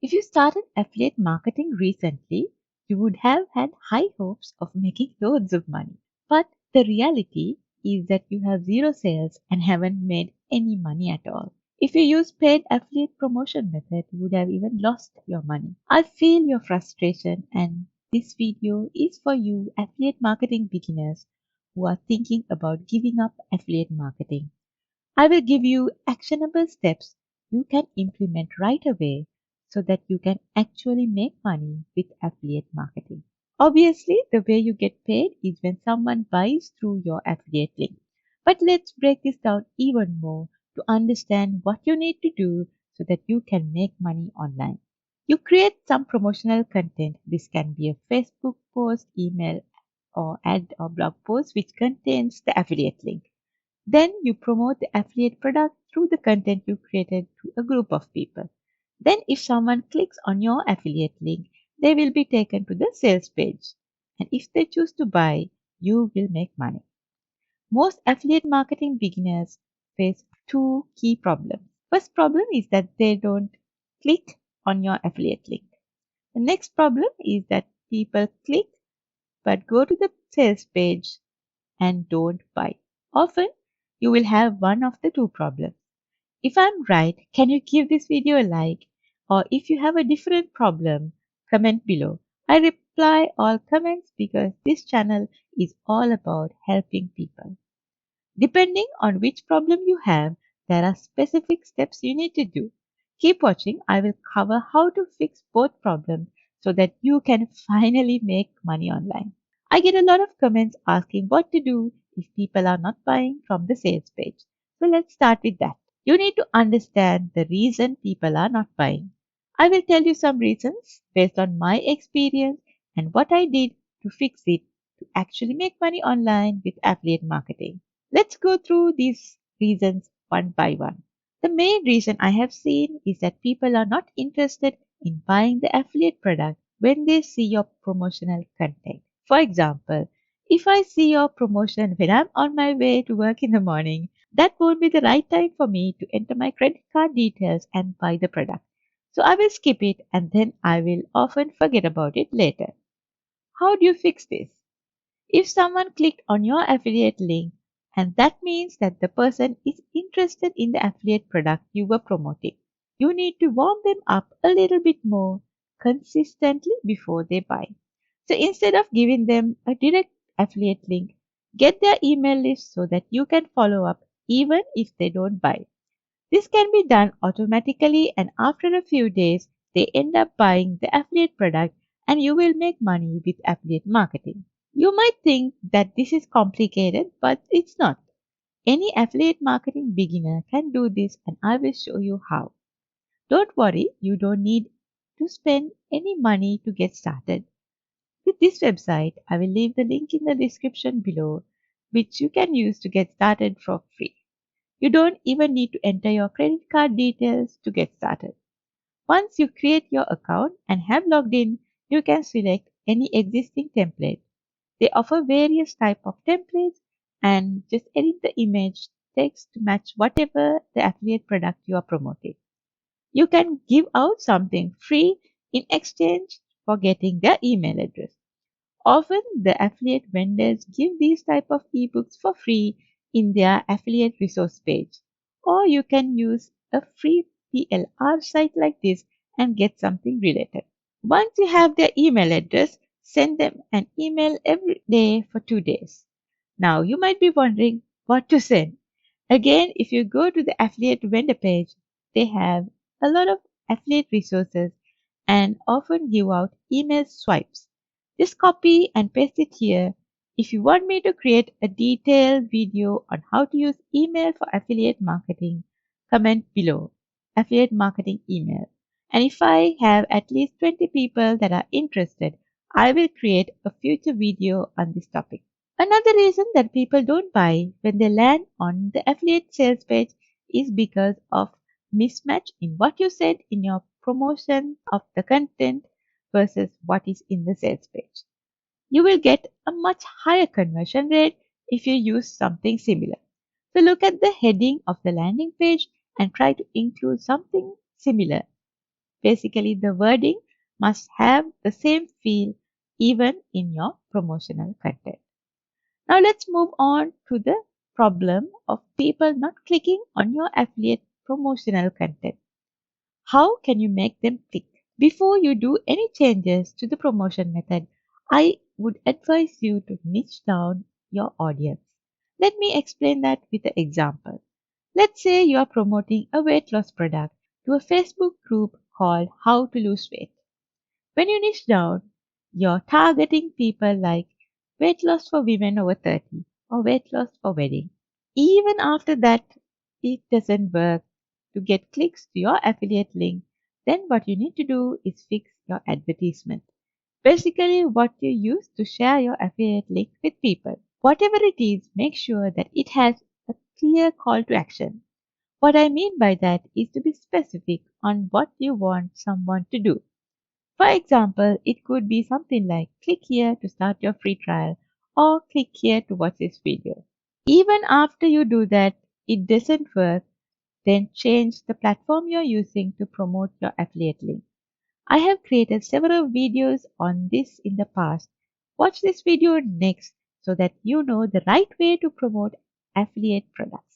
If you started affiliate marketing recently, you would have had high hopes of making loads of money. But the reality is that you have zero sales and haven't made any money at all. If you use paid affiliate promotion method, you would have even lost your money. I feel your frustration, and this video is for you affiliate marketing beginners who are thinking about giving up affiliate marketing. I will give you actionable steps you can implement right away so that you can actually make money with affiliate marketing. Obviously, the way you get paid is when someone buys through your affiliate link. But let's break this down even more to understand what you need to do so that you can make money online. You create some promotional content. This can be a Facebook post, email, or ad or blog post which contains the affiliate link. Then you promote the affiliate product through the content you created to a group of people. Then if someone clicks on your affiliate link, they will be taken to the sales page. And if they choose to buy, you will make money. Most affiliate marketing beginners face two key problems. First problem is that they don't click on your affiliate link. The next problem is that people click but go to the sales page and don't buy. Often, you will have one of the two problems. If I'm right, can you give this video a like? Or if you have a different problem, comment below. I reply all comments because this channel is all about helping people. Depending on which problem you have, there are specific steps you need to do. Keep watching. I will cover how to fix both problems so that you can finally make money online. I get a lot of comments asking what to do if people are not buying from the sales page. So let's start with that. You need to understand the reason people are not buying. I will tell you some reasons based on my experience and what I did to fix it to actually make money online with affiliate marketing. Let's go through these reasons one by one. The main reason I have seen is that people are not interested in buying the affiliate product when they see your promotional content. For example, if I see your promotion when I'm on my way to work in the morning, that won't be the right time for me to enter my credit card details and buy the product. So I will skip it and then I will often forget about it later. How do you fix this? If someone clicked on your affiliate link, and that means that the person is interested in the affiliate product you were promoting, you need to warm them up a little bit more consistently before they buy. So instead of giving them a direct affiliate link, get their email list so that you can follow up even if they don't buy. This can be done automatically, and after a few days, they end up buying the affiliate product and you will make money with affiliate marketing. You might think that this is complicated, but it's not. Any affiliate marketing beginner can do this, and I will show you how. Don't worry, you don't need to spend any money to get started. With this website, I will leave the link in the description below, which you can use to get started for free. You don't even need to enter your credit card details to get started. Once you create your account and have logged in, you can select any existing template. They offer various types of templates and just edit the image text to match whatever the affiliate product you are promoting. You can give out something free in exchange for getting their email address. Often the affiliate vendors give these type of ebooks for free in their affiliate resource page. Or you can use a free PLR site like this and get something related. Once you have their email address, send them an email every day for 2 days. Now you might be wondering what to send. Again, if you go to the affiliate vendor page, they have a lot of affiliate resources and often give out email swipes. Just copy and paste it here. If you want me to create a detailed video on how to use email for affiliate marketing, comment below. Affiliate marketing email. And if I have at least 20 people that are interested, I will create a future video on this topic. Another reason that people don't buy when they land on the affiliate sales page is because of mismatch in what you said in your promotion of the content versus what is in the sales page. You will get a much higher conversion rate if you use something similar. So look at the heading of the landing page and try to include something similar. Basically, the wording must have the same feel even in your promotional content. Now let's move on to the problem of people not clicking on your affiliate promotional content. How can you make them click? Before you do any changes to the promotion method, I would advise you to niche down your audience. Let me explain that with an example. Let's say you are promoting a weight loss product to a Facebook group called How to Lose Weight. When you niche down, you're targeting people like weight loss for women over 30 or weight loss for wedding. Even after that, it doesn't work to get clicks to your affiliate link, then what you need to do is fix your advertisement. Basically, what you use to share your affiliate link with people. Whatever it is, make sure that it has a clear call to action. What I mean by that is to be specific on what you want someone to do. For example, it could be something like click here to start your free trial or click here to watch this video. Even after you do that, it doesn't work, then change the platform you're using to promote your affiliate link. I have created several videos on this in the past. Watch this video next so that you know the right way to promote affiliate products.